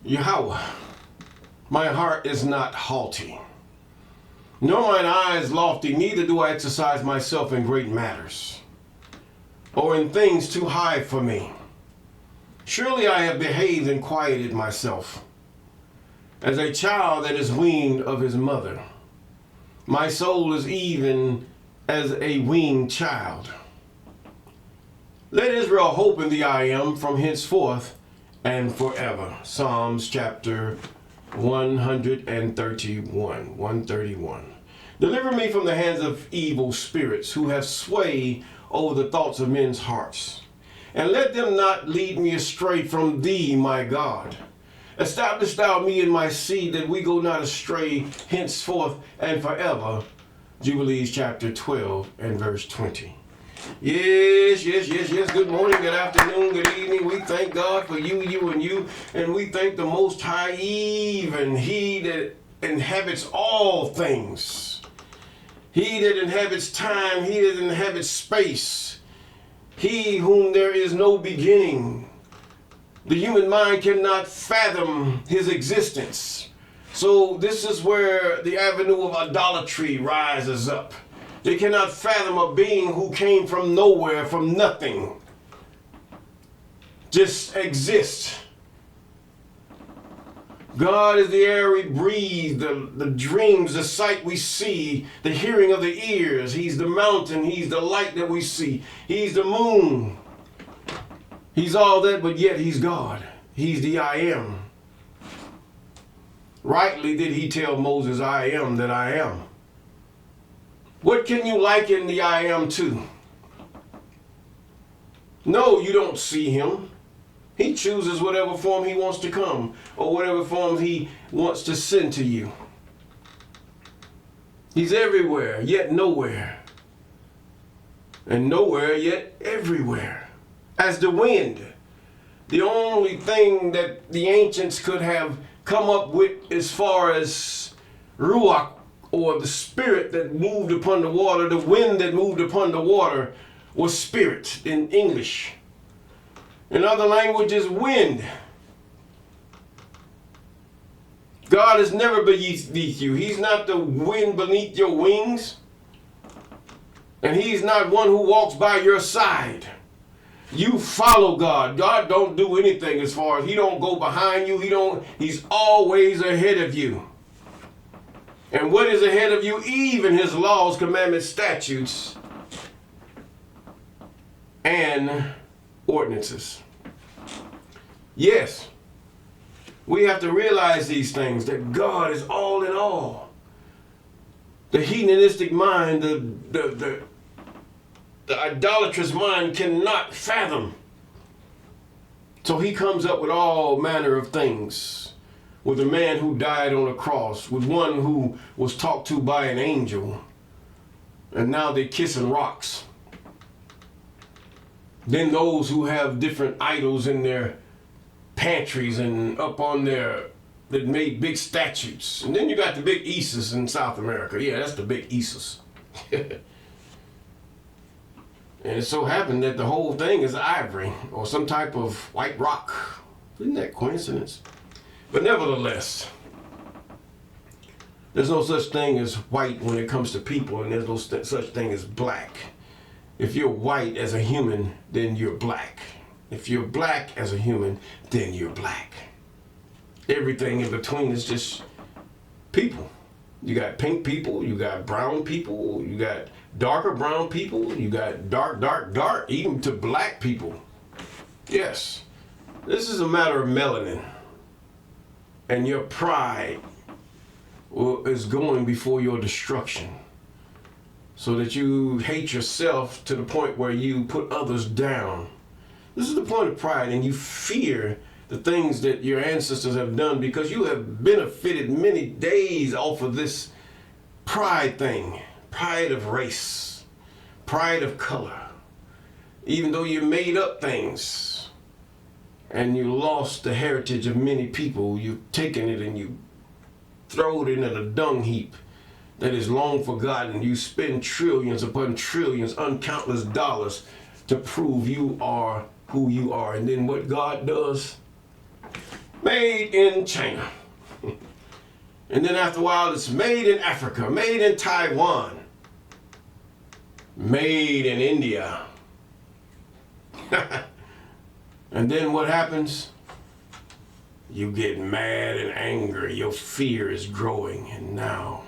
Yahweh, my heart is not haughty, nor mine eyes lofty, neither do I exercise myself in great matters, or in things too high for me. Surely I have behaved and quieted myself, as a child that is weaned of his mother. My soul is even as a weaned child. Let Israel hope in the I am from henceforth and forever. Psalms chapter 131. Deliver me from the hands of evil spirits who have sway over the thoughts of men's hearts. And let them not lead me astray from thee, my God. Establish thou me and my seed, that we go not astray henceforth and forever. Jubilees chapter 12 and verse 20. Yes. Good morning, good afternoon, good evening. We thank God for you, and you. And we thank the Most High, even He that inhabits all things. He that inhabits time, He that inhabits space. He whom there is no beginning. The human mind cannot fathom His existence. So this is where the avenue of idolatry rises up. They cannot fathom a being who came from nowhere, from nothing. Just exist. God is the air we breathe, the dreams, the sight we see, the hearing of the ears. He's the mountain. He's the light that we see. He's the moon. He's all that, but yet He's God. He's the I am. Rightly did He tell Moses, I am that I am. What can you liken the I am to? No, you don't see Him. He chooses whatever form He wants to come, or whatever form He wants to send to you. He's everywhere, yet nowhere. And nowhere, yet everywhere. As the wind. The only thing that the ancients could have come up with as far as ruach, or the spirit that moved upon the water, the wind that moved upon the water, was spirit in English. In other languages, wind. God is never beneath you. He's not the wind beneath your wings. And He's not one who walks by your side. You follow God. God don't do anything as far as He don't go behind you. He's always ahead of you. And what is ahead of you? Even His laws, commandments, statutes, and ordinances. Yes, we have to realize these things, that God is all in all. The hedonistic mind, the idolatrous mind cannot fathom. So He comes up with all manner of things. With a man who died on a cross, with one who was talked to by an angel, and now they're kissing rocks. Then those who have different idols in their pantries and up on that made big statues. And then you got the big Isis in South America. Yeah, that's the big Isis. And it so happened that the whole thing is ivory or some type of white rock. Isn't that coincidence? But nevertheless, there's no such thing as white when it comes to people, and there's no such thing as black. If you're white as a human, then you're black. If you're black as a human, then you're black. Everything in between is just people. You got pink people, you got brown people, you got darker brown people, you got dark, even to black people. Yes, this is a matter of melanin. And your pride is going before your destruction. So that you hate yourself to the point where you put others down. This is the point of pride, and you fear the things that your ancestors have done because you have benefited many days off of this pride thing. Pride of race. Pride of color. Even though you made up things. And you lost the heritage of many people. You've taken it and you throw it in a dung heap that is long forgotten. You spend trillions upon trillions, uncountless dollars to prove you are who you are. And then what God does? made in China. And then after a while, it's made in Africa, made in Taiwan, made in India. And then what happens? You get mad and angry. Your fear is growing. And now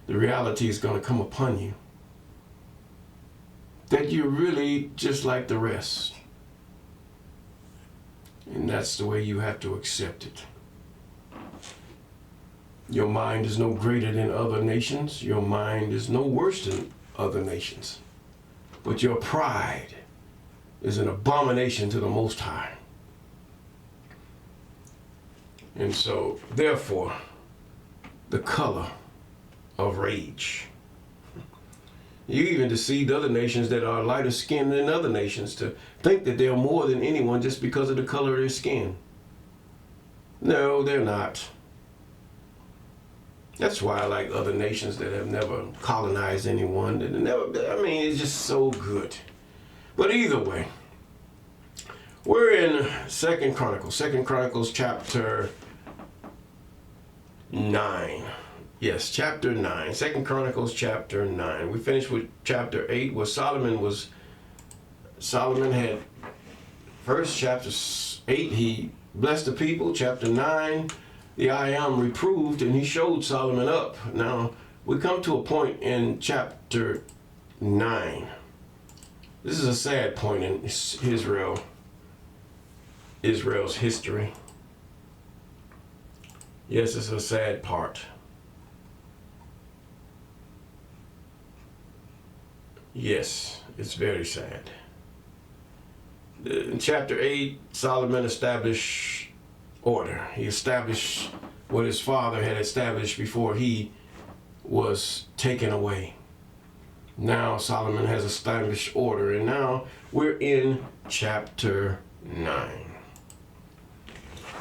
the reality is going to come upon you that you're really just like the rest. And that's the way you have to accept it. Your mind is no greater than other nations. Your mind is no worse than other nations. But your pride is an abomination to the Most High. And so, therefore, the color of rage. You even deceive other nations that are lighter skinned than other nations to think that they're more than anyone just because of the color of their skin. No, they're not. That's why I like other nations that have never colonized anyone. That never, I mean, it's just so good. But either way, we're in Second Chronicles chapter 9. Yes, chapter 9. 2 Chronicles chapter 9. We finished with chapter 8 where Solomon had first chapter 8, he blessed the people. Chapter 9, the I am reproved, and he showed Solomon up. Now, we come to a point in chapter 9. This is a sad point in Israel's history. Yes, it's a sad part. Yes, it's very sad. In chapter 8, Solomon established order. He established what his father had established before he was taken away. Now Solomon has established order, and now we're in chapter 9.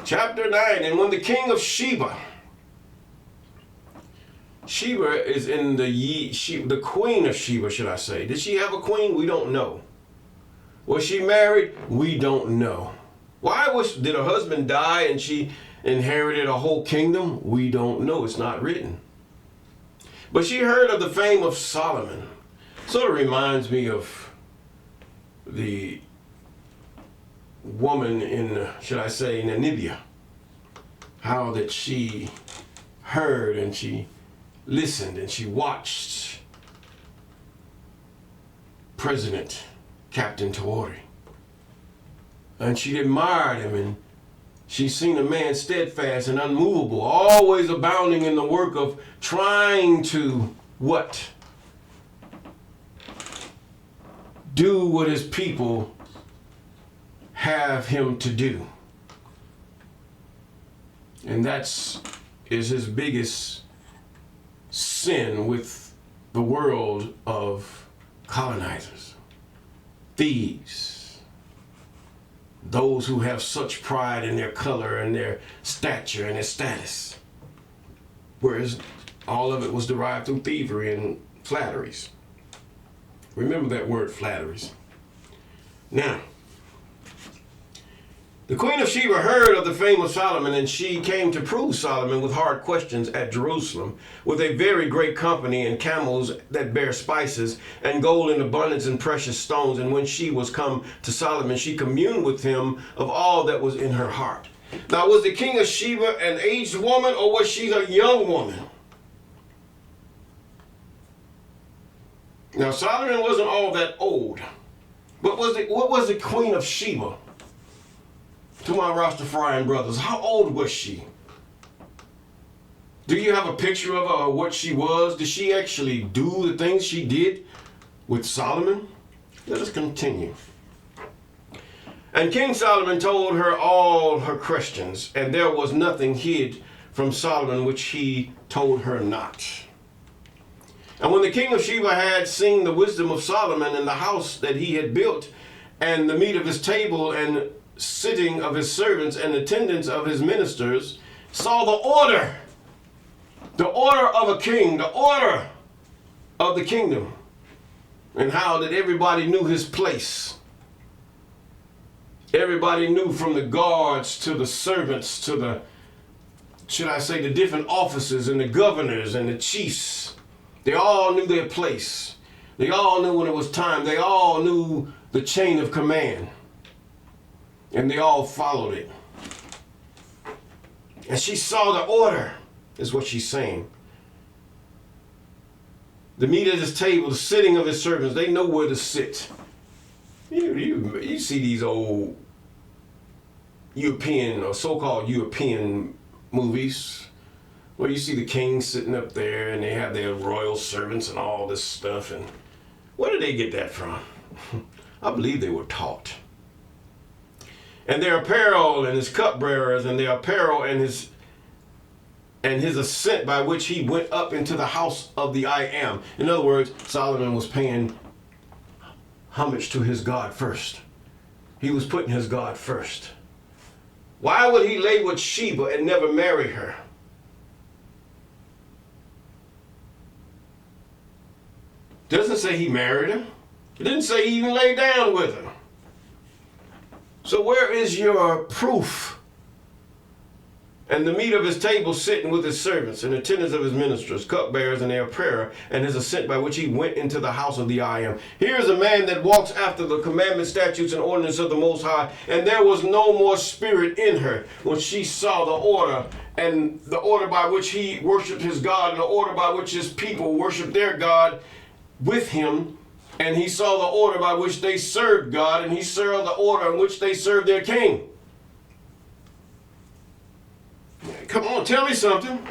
Chapter 9, and when the king of Sheba is in the Queen of Sheba, should I say. Did she have a queen? We don't know. Was she married? We don't know. Did her husband die and she inherited a whole kingdom? We don't know. It's not written. But she heard of the fame of Solomon. Sort of reminds me of the woman in, should I say, Namibia. How that she heard and she listened and she watched President Captain Tawari. And she admired him, and she seen a man steadfast and unmovable, always abounding in the work of trying to what? Do what his people have him to do. And is his biggest sin with the world of colonizers, thieves, those who have such pride in their color and their stature and their status, whereas all of it was derived through thievery and flatteries. Remember that word, flatteries. Now, the Queen of Sheba heard of the fame of Solomon, and she came to prove Solomon with hard questions at Jerusalem, with a very great company and camels that bear spices, and gold in abundance and precious stones. And when she was come to Solomon, she communed with him of all that was in her heart. Now, was the King of Sheba an aged woman, or was she a young woman? Now, Solomon wasn't all that old. But what was the Queen of Sheba? To my Rastafarian brothers, how old was she? Do you have a picture of her or what she was? Did she actually do the things she did with Solomon? Let us continue. And King Solomon told her all her questions, and there was nothing hid from Solomon which he told her not. And when the king of Sheba had seen the wisdom of Solomon in the house that he had built, and the meat of his table, and sitting of his servants, and attendance of his ministers, saw the order of a king, the order of the kingdom, and how that everybody knew his place, Everybody knew, from the guards to the servants to the, should I say, the different officers and the governors and the chiefs. They all knew their place. They all knew when it was time. They all knew the chain of command. And they all followed it. And she saw the order, is what she's saying. The meat at his table, the sitting of his servants, they know where to sit. You see these old European or so-called European movies where you see the king sitting up there and they have their royal servants and all this stuff. And where did they get that from? I believe they were taught. And their apparel and his cupbearers and their apparel and his ascent by which he went up into the house of the I Am. In other words, Solomon was paying homage to his God first. He was putting his God first. Why would he lay with Sheba and never marry her? Doesn't say he married her. It didn't say he even lay down with her. So where is your proof? And the meat of his table sitting with his servants and attendants of his ministers, cupbearers and their prayer, and his ascent by which he went into the house of the I Am. Here is a man that walks after the commandments, statutes, and ordinances of the Most High, and there was no more spirit in her when she saw the order, and the order by which he worshiped his God, and the order by which his people worshiped their God with him. And he saw the order by which they served God, and he saw the order in which they served their king. Come on, tell me something.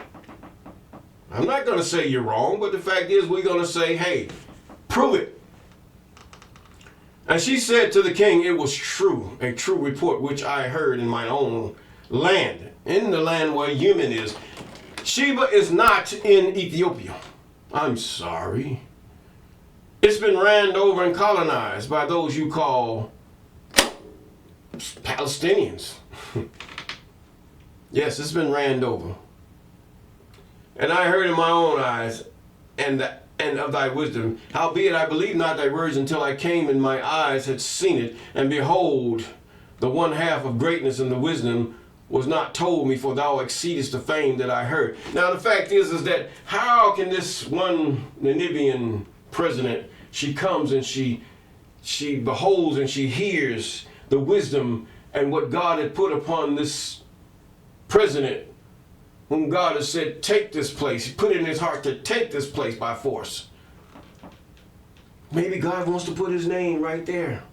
I'm not going to say you're wrong, but the fact is we're going to say, hey, prove it. And she said to the king, it was true, a true report which I heard in my own land, in the land where human is. Sheba is not in Ethiopia. I'm sorry. It's been ran over and colonized by those you call Palestinians. Yes, it's been ran over. And I heard in my own eyes, and of thy wisdom, howbeit I believed not thy words until I came and my eyes had seen it, and behold, the one half of greatness and the wisdom was not told me, for thou exceedest the fame that I heard. Now the fact is that how can this one Namibian president, she comes and she beholds and she hears the wisdom and what God had put upon this president, whom God has said, take this place. He put it in his heart to take this place by force. Maybe God wants to put his name right there.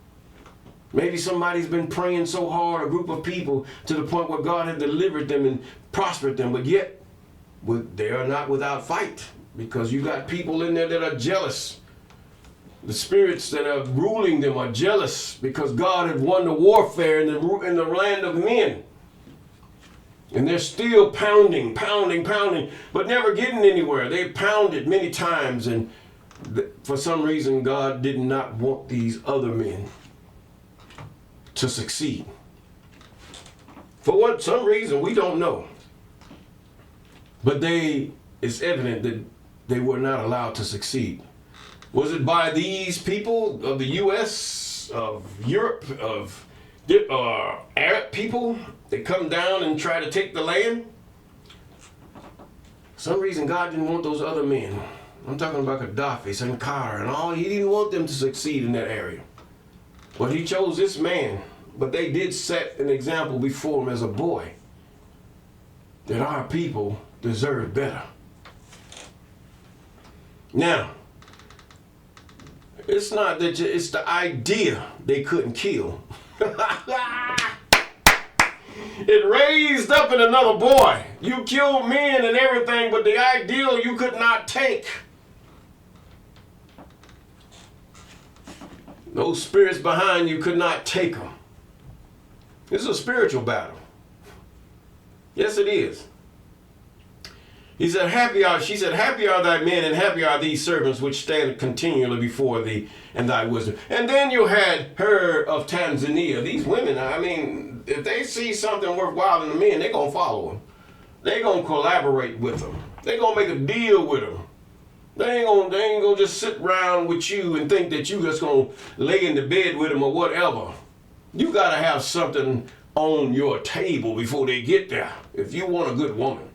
Maybe somebody's been praying so hard, a group of people, to the point where God had delivered them and prospered them, but yet they are not without fight, because you got people in there that are jealous. The spirits that are ruling them are jealous because God had won the warfare in the land of men. And they're still pounding, but never getting anywhere. They pounded many times, and for some reason, God did not want these other men to succeed. For some reason, we don't know. But it's evident that they were not allowed to succeed. Was it by these people of the U.S., of Europe, of Arab people that come down and try to take the land? For some reason, God didn't want those other men. I'm talking about Gaddafi, Sankara, and all. He didn't want them to succeed in that area. But he chose this man. But they did set an example before him as a boy that our people deserve better. Now, it's not that it's the idea they couldn't kill. It raised up in another boy. You killed men and everything, but the ideal you could not take. Those spirits behind you could not take them. This is a spiritual battle. Yes, it is. He said, she said, happy are thy men and happy are these servants which stand continually before thee and thy wisdom. And then you had her of Tanzania. These women, I mean, if they see something worthwhile in the men, they're going to follow them. They're going to collaborate with them. They're going to make a deal with them. They ain't gonna just sit around with you and think that you just going to lay in the bed with them or whatever. You got to have something on your table before they get there if you want a good woman.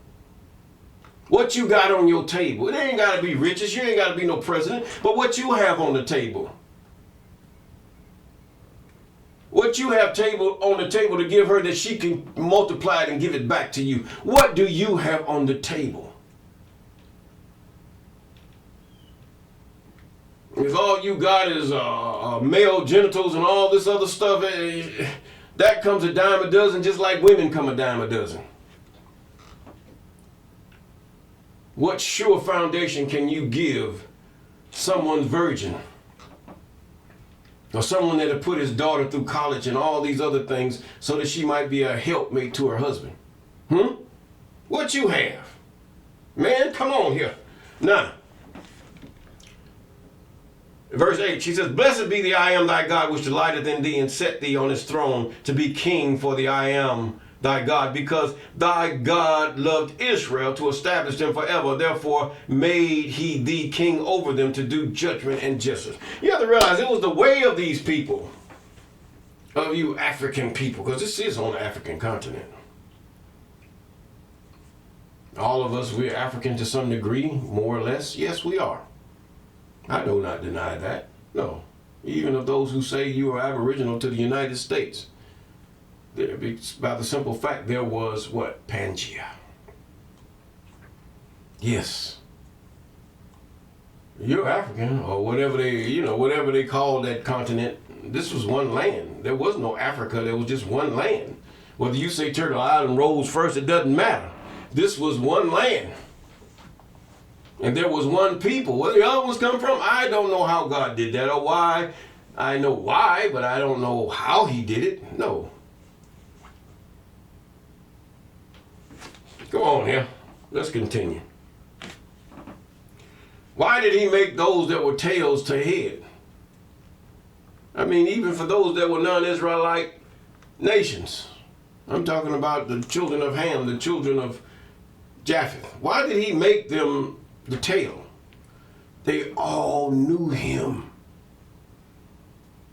What you got on your table? It ain't got to be riches. You ain't got to be no president. But what you have on the table? What you have on the table to give her that she can multiply it and give it back to you. What do you have on the table? If all you got is male genitals and all this other stuff, that comes a dime a dozen, just like women come a dime a dozen. What sure foundation can you give someone virgin? Or someone that had put his daughter through college and all these other things so that she might be a helpmate to her husband? What you have? Man, come on here. Now, verse 8, she says, blessed be the I am thy God, which delighteth in thee, and set thee on his throne to be king for the I am thy God, because thy God loved Israel to establish them forever. Therefore made he thee king over them to do judgment and justice. You have to realize it was the way of these people, of you African people, because this is on the African continent. All of us, we're African to some degree, more or less. Yes, we are. I do not deny that. No. Even of those who say you are aboriginal to the United States. By the simple fact there was what? Pangea. Yes. You're African, or whatever they call that continent. This was one land. There was no Africa, there was just one land. Whether you say Turtle Island rose first, it doesn't matter. This was one land. And there was one people. Where the other ones come from, I don't know how God did that or why. I know why, but I don't know how he did it. No. Go on here. Let's continue. Why did he make those that were tails to head? I mean, even for those that were non-Israelite nations. I'm talking about the children of Ham, the children of Japheth. Why did he make them the tail? They all knew him.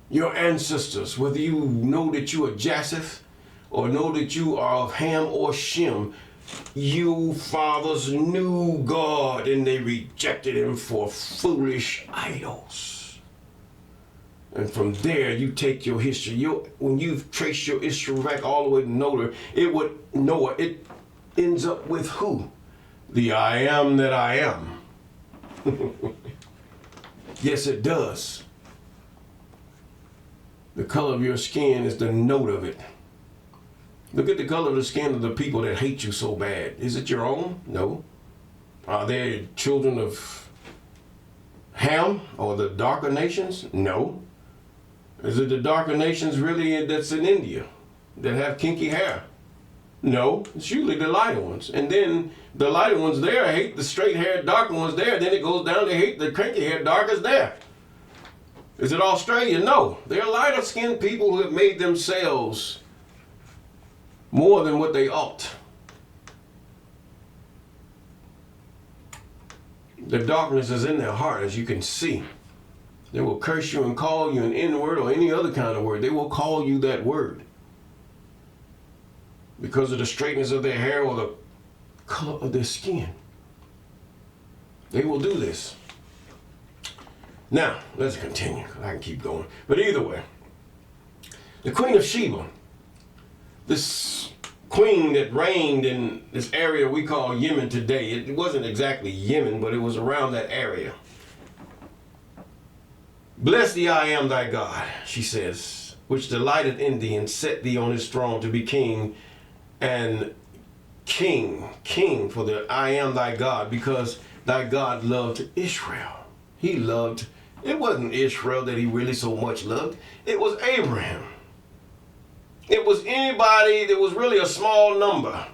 Your ancestors, whether you know that you are Japheth or know that you are of Ham or Shem, you fathers knew God and they rejected him for foolish idols. And from there you take your history. When you've traced your history back all the way to Noah, it ends up with who? The I am that I am. Yes, it does. The color of your skin is the note of it. Look at the color of the skin of the people that hate you so bad. Is it your own? No. Are they children of Ham or the darker nations? No. Is it the darker nations really that's in India that have kinky hair? No. It's usually the lighter ones. And then the lighter ones there hate the straight-haired darker ones there. Then it goes down to hate the kinky-haired darkers there. Is it Australia? No. They're lighter-skinned people who have made themselves more than what they ought. The darkness is in their heart, as you can see. They will curse you and call you an N-word or any other kind of word. They will call you that word because of the straightness of their hair or the color of their skin. They will do this. Now, let's continue. I can keep going. But either way, the Queen of Sheba, this queen that reigned in this area we call Yemen today. It wasn't exactly Yemen, but it was around that area. Bless thee, I am thy God, she says, which delighteth in thee and set thee on his throne to be king and king for the I am thy God, because thy God loved Israel. He loved, it wasn't Israel that he really so much loved. It was Abraham. It was anybody that was really a small number.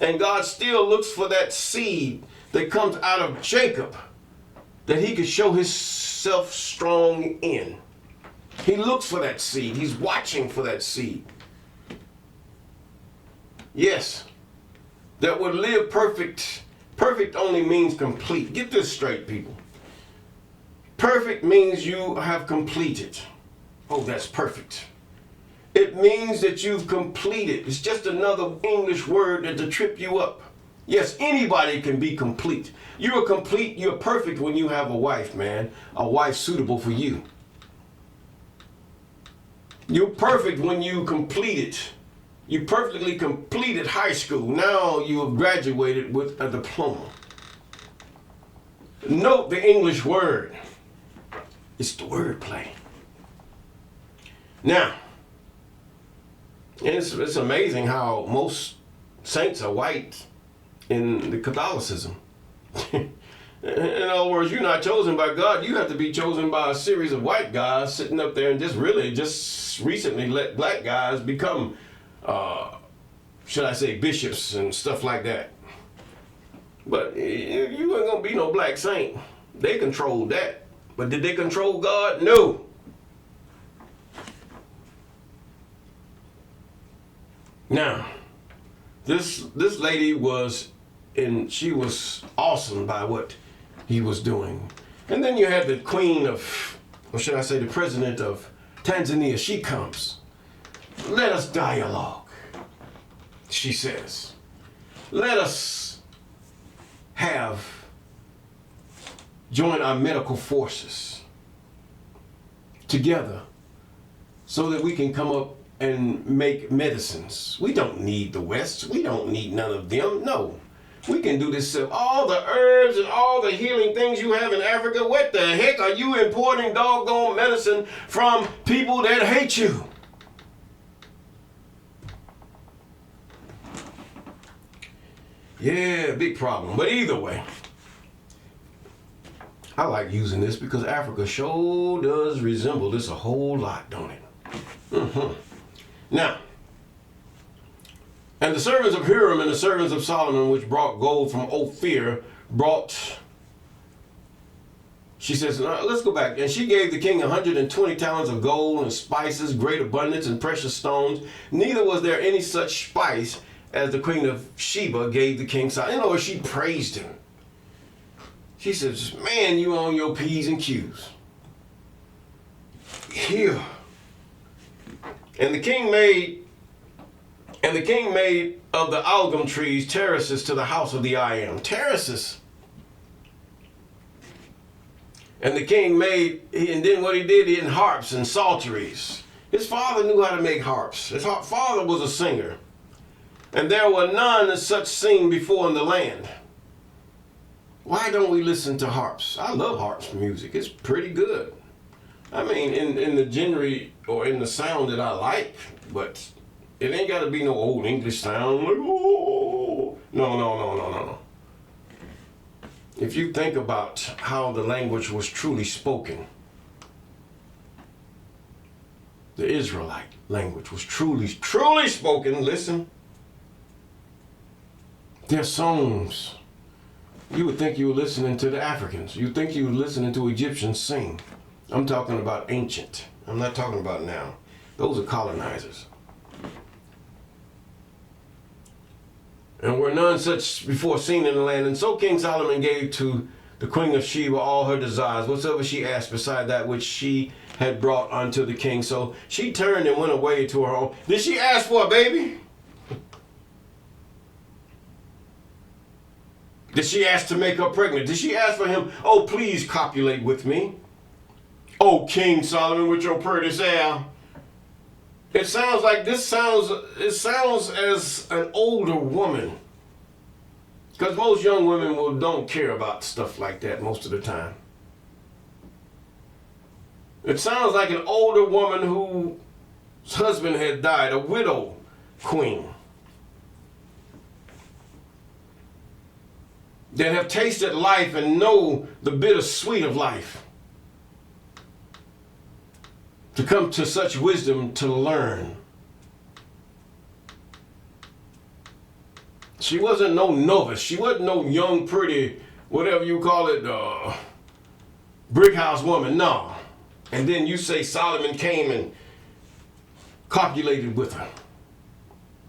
And God still looks for that seed that comes out of Jacob that he could show himself strong in. He looks for that seed. He's watching for that seed. Yes, that would live perfect. Perfect only means complete. Get this straight, people. Perfect means you have completed. Oh, that's perfect. It means that you've completed. It's just another English word to trip you up. Yes, anybody can be complete. You're complete, you're perfect when you have a wife, man. A wife suitable for you. You're perfect when you complete it. You perfectly completed high school. Now you have graduated with a diploma. Note the English word. It's the wordplay. Now, it's amazing how most saints are white in the Catholicism. In other words, you're not chosen by God. You have to be chosen by a series of white guys sitting up there and just recently let black guys become, should I say, bishops and stuff like that. But you ain't gonna be no black saint. They controlled that. But did they control God? No. Now, this lady she was awesome by what he was doing. And then you had the queen of, or should I say the president of Tanzania. She comes. Let us dialogue, she says. Let us join our medical forces together so that we can come up and make medicines. We don't need the West. We don't need none of them. No. We can do this stuff. All the herbs and all the healing things you have in Africa, what the heck are you importing doggone medicine from people that hate you? Yeah, big problem. But either way, I like using this because Africa sure does resemble this a whole lot, don't it? Mm-hmm. Now, and the servants of Hiram and the servants of Solomon, which brought gold from Ophir, she says, let's go back. And she gave the king 120 talents of gold and spices, great abundance and precious stones. Neither was there any such spice as the Queen of Sheba gave the king Solomon. In other words, she praised him. She says, man, you on your P's and Q's. Here. And the king made of the algum trees terraces to the house of the I Am. Terraces. And the king and then what he did, he had harps and psalteries. His father knew how to make harps. His father was a singer. And there were none as such seen before in the land. Why don't we listen to harps? I love harps music. It's pretty good. I mean, in the genre or in the sound that I like, but it ain't got to be no old English sound like, oh. No. If you think about how the language was truly spoken, the Israelite language was truly spoken, listen. Their songs, you would think you were listening to the Africans. You would think you were listening to Egyptians sing. I'm talking about ancient. I'm not talking about now. Those are colonizers. And were none such before seen in the land. And so King Solomon gave to the Queen of Sheba all her desires, whatsoever she asked, beside that which she had brought unto the king. So she turned and went away to her home. Did she ask for a baby? Did she ask to make her pregnant? Did she ask for him, oh, please copulate with me? Oh, King Solomon, with your pretty hair. It sounds as an older woman. Because most young women don't care about stuff like that most of the time. It sounds like an older woman whose husband had died, a widow queen. That have tasted life and know the bittersweet of life. To come to such wisdom to learn. She wasn't no novice. She wasn't no young, pretty, whatever you call it, brick house woman. No. And then you say Solomon came and copulated with her.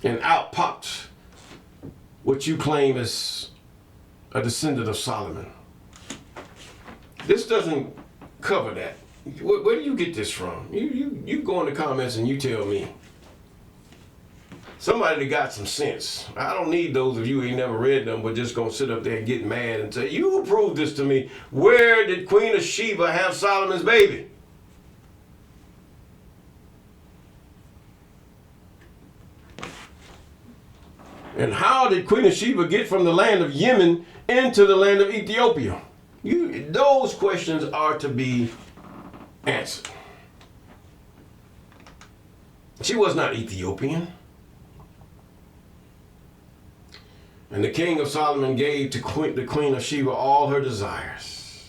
And out popped what you claim is a descendant of Solomon. This doesn't cover that. Where do you get this from? You go in the comments and you tell me. Somebody that got some sense. I don't need those of you who ain't never read them, but just gonna sit up there and get mad and say, you prove this to me. Where did Queen of Sheba have Solomon's baby? And how did Queen of Sheba get from the land of Yemen into the land of Ethiopia? Those questions are to be answered. She was not Ethiopian. And the king of Solomon gave to the Queen of Sheba all her desires.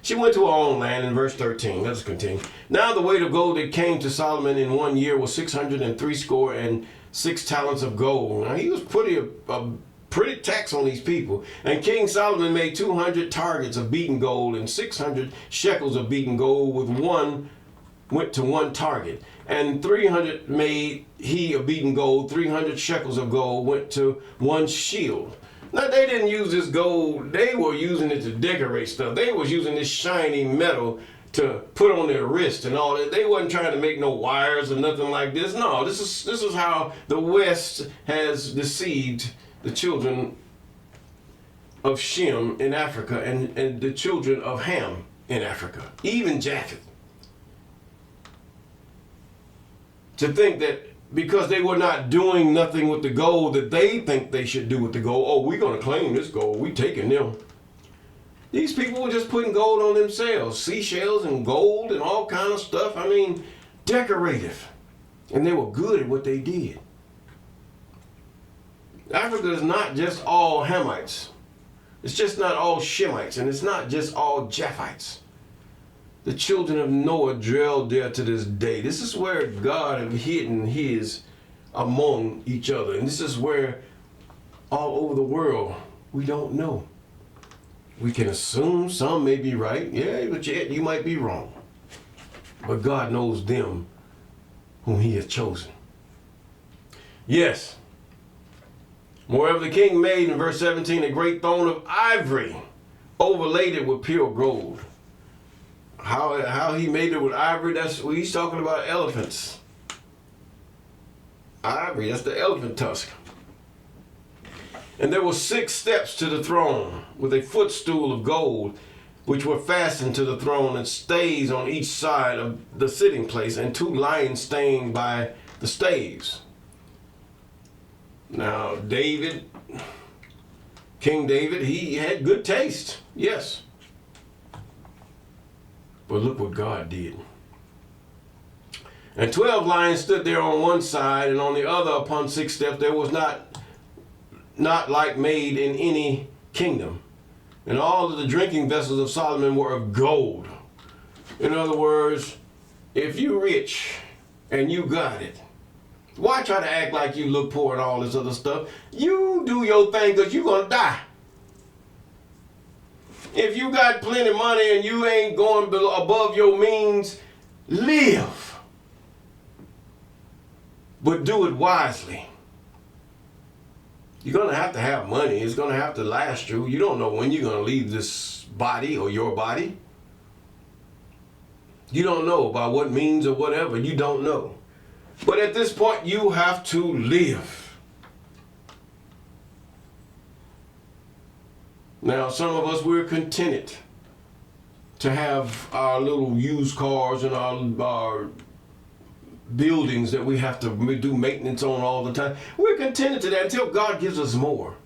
She went to her own land in verse 13. Let us continue. Now the weight of gold that came to Solomon in 1 year was 636 talents of gold. Now he was pretty tax on these people. And King Solomon made 200 targets of beaten gold and 600 shekels of beaten gold, with one went to one target. And 300 made he of beaten gold, 300 shekels of gold went to one shield. Now they didn't use this gold, they were using it to decorate stuff. They was using this shiny metal to put on their wrist and all that. They wasn't trying to make no wires or nothing like this. No, this is how the West has deceived the children of Shem in Africa and the children of Ham in Africa, even Japheth. To think that because they were not doing nothing with the gold that they think they should do with the gold, oh, we're going to claim this gold, we taking them. These people were just putting gold on themselves, seashells and gold and all kind of stuff. I mean, decorative. And they were good at what they did. Africa is not just all Hamites. It's just not all Shemites, and it's not just all Japhites. The children of Noah dwelled there to this day. This is where God had hidden his among each other. And this is where all over the world, we don't know. We can assume some may be right. Yeah, but yet you might be wrong. But God knows them whom he has chosen. Yes. Moreover, the king made, in verse 17, a great throne of ivory, overlaid it with pure gold. How he made it with ivory, that's what he's talking about, elephants. Ivory, that's the elephant tusk. And there were 6 steps to the throne, with a footstool of gold, which were fastened to the throne, and stays on each side of the sitting place, and 2 lions staying by the staves. Now, King David, he had good taste, yes. But look what God did. And 12 lions stood there on one side, and on the other upon 6 steps. There was not like made in any kingdom. And all of the drinking vessels of Solomon were of gold. In other words, if you rich and you got it, why try to act like you look poor and all this other stuff? You do your thing, because you're going to die. If you got plenty of money and you ain't going above your means, live. But do it wisely. You're going to have money. It's going to have to last you. You don't know when you're going to leave this body or your body. You don't know by what means or whatever. You don't know. But at this point, you have to live. Now, some of us, we're contented to have our little used cars and our buildings that we have to do maintenance on all the time. We're contented to that until God gives us more.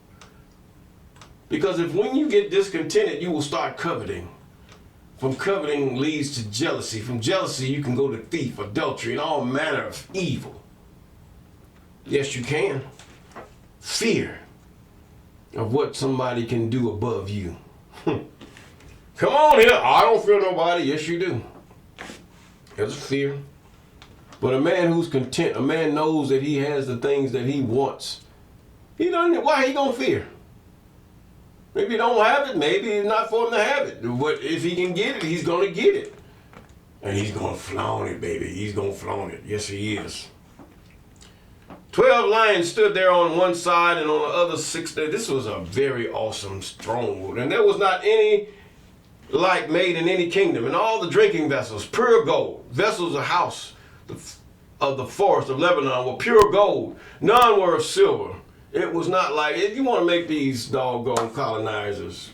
Because when you get discontented, you will start coveting. From coveting leads to jealousy. From jealousy, you can go to thief, adultery, and all manner of evil. Yes, you can. Fear of what somebody can do above you. Come on here. I don't fear nobody. Yes, you do. There's fear. But a man who's content, a man knows that he has the things that he wants. He doesn't. Why he gonna fear? Maybe he don't have it. Maybe it's not for him to have it. But if he can get it, he's gonna get it. And he's gonna flaunt it, baby. He's gonna flaunt it. Yes, he is. 12 lions stood there on one side, and on the other 6 there. This was a very awesome stronghold. And there was not any like made in any kingdom. And all the drinking vessels, pure gold, vessels of house, of the forest of Lebanon were pure gold. None were of silver. It was not like, if you want to make these doggone colonizers,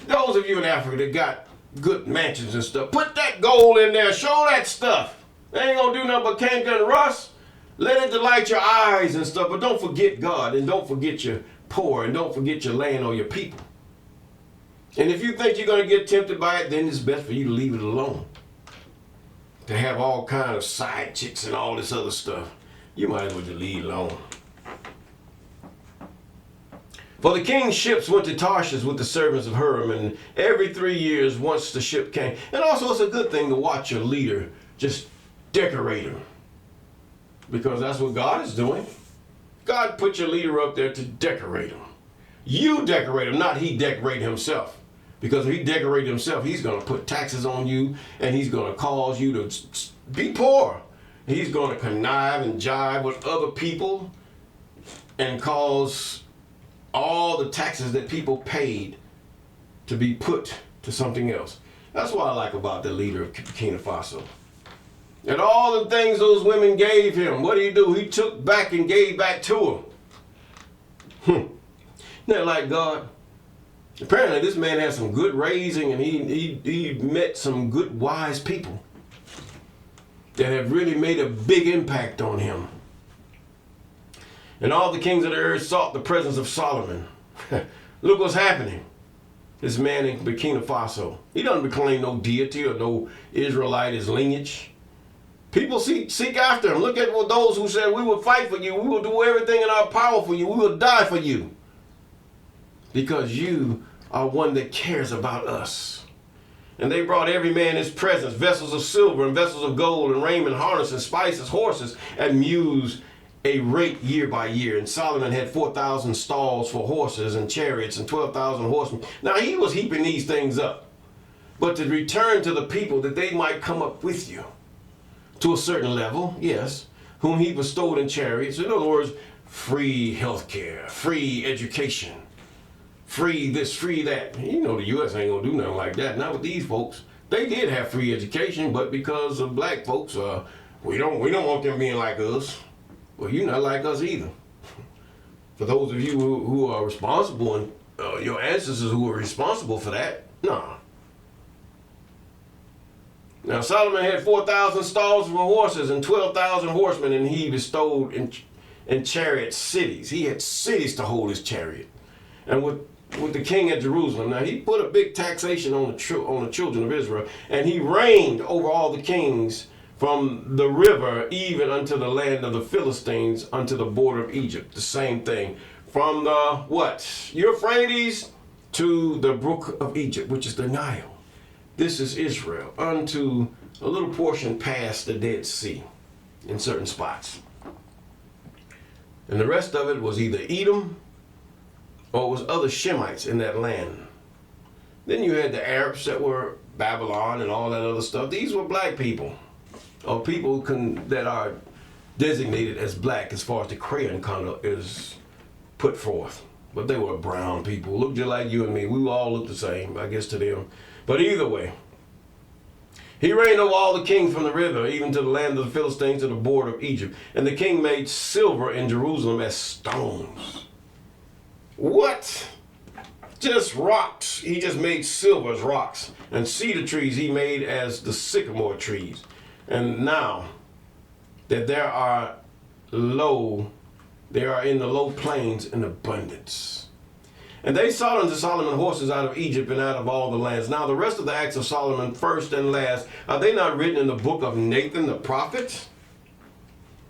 those of you in Africa that got good mansions and stuff, put that gold in there, show that stuff. They ain't gonna do nothing but canker and rust. Let it delight your eyes and stuff, but don't forget God, and don't forget your poor, and don't forget your land or your people. And if you think you're gonna get tempted by it, then it's best for you to leave it alone. To have all kind of side chicks and all this other stuff, you might as well just leave it alone. For the king's ships went to Tarshish with the servants of Huram, and every 3 years once the ship came. And also it's a good thing to watch your leader just decorate him, because that's what God is doing. God put your leader up there to decorate him. You decorate him, not he decorate himself. Because if he decorate himself, he's going to put taxes on you, and he's going to cause you to be poor. He's going to connive and jive with other people and cause all the taxes that people paid to be put to something else. That's what I like about the leader of Burkina Faso. And all the things those women gave him, what did he do? He took back and gave back to them. Isn't that like God? Apparently this man had some good raising, and he met some good wise people that have really made a big impact on him. And all the kings of the earth sought the presence of Solomon. Look what's happening. This man in Burkina Faso, he doesn't proclaim no deity or no Israelite as lineage. People seek after him. Look at what those who said, we will fight for you, we will do everything in our power for you, we will die for you. Because you are one that cares about us. And they brought every man his presents, vessels of silver and vessels of gold, and raiment, harness, and spices, horses, and mules, a rate year by year. And Solomon had 4,000 stalls for horses and chariots and 12,000 horsemen. Now he was heaping these things up, but to return to the people that they might come up with you to a certain level, yes, whom he bestowed in chariots. In other words, free health care, free education, free this, free that. You know the U.S. ain't gonna do nothing like that. Not with these folks. They did have free education, but because of black folks, we don't want them being like us. Well, you're not like us either. For those of you who are responsible, and your ancestors who were responsible for that, nah. Now Solomon had 4,000 stalls for horses and 12,000 horsemen, and he bestowed in chariot cities. He had cities to hold his chariot. And with the king at Jerusalem, now he put a big taxation on the children of Israel, and he reigned over all the kings from the river even unto the land of the Philistines, unto the border of Egypt. The same thing. From the Euphrates to the brook of Egypt, which is the Nile. This is Israel, unto a little portion past the Dead Sea in certain spots. And the rest of it was either Edom or it was other Shemites in that land. Then you had the Arabs that were Babylon and all that other stuff. These were black people, or people that are designated as black as far as the crayon color is put forth. But they were brown people, looked just like you and me. We all looked the same, I guess, to them. But either way, he reigned over all the kings from the river, even to the land of the Philistines, to the border of Egypt. And the king made silver in Jerusalem as stones. What? Just rocks. He just made silver as rocks. And cedar trees he made as the sycamore trees. And now that they are in the low plains in abundance. And they sought unto Solomon horses out of Egypt and out of all the lands. Now the rest of the acts of Solomon, first and last, are they not written in the book of Nathan the prophet?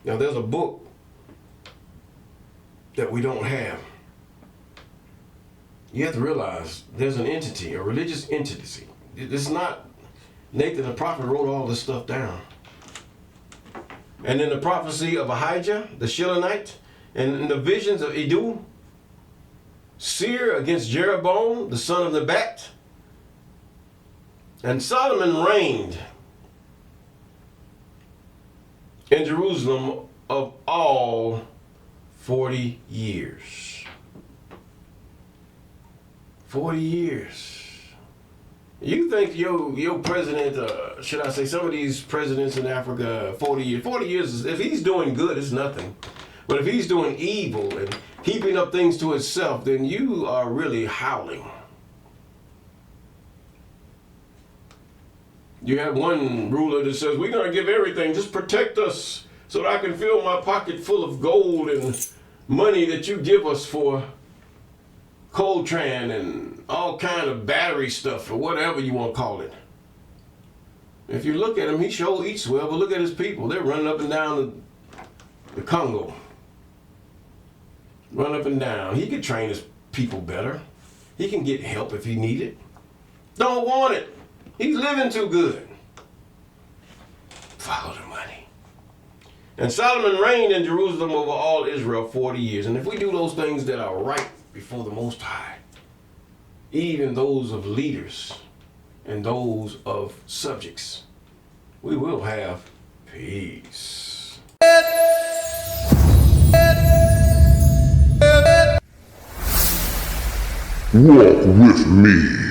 Now there's a book that we don't have. You have to realize there's an entity, a religious entity. It's not Nathan the prophet wrote all this stuff down. And in the prophecy of Ahijah, the Shilonite, and in the visions of Iddu, seer against Jeroboam, the son of Nebat. And Solomon reigned in Jerusalem of all 40 years. 40 years. You think your president, should I say, some of these presidents in Africa, 40 years, if he's doing good, it's nothing. But if he's doing evil and heaping up things to himself, then you are really howling. You have one ruler that says, we're going to give everything, just protect us so that I can fill my pocket full of gold and money that you give us for Coltrane and all kind of battery stuff or whatever you want to call it. If you look at him, he sure eats well, but look at his people. They're running up and down the Congo. Run up and down. He could train his people better. He can get help if he needed. Don't want it. He's living too good. Follow the money. And Solomon reigned in Jerusalem over all Israel 40 years. And if we do those things that are right before the Most High, even those of leaders and those of subjects, we will have peace. Walk with me.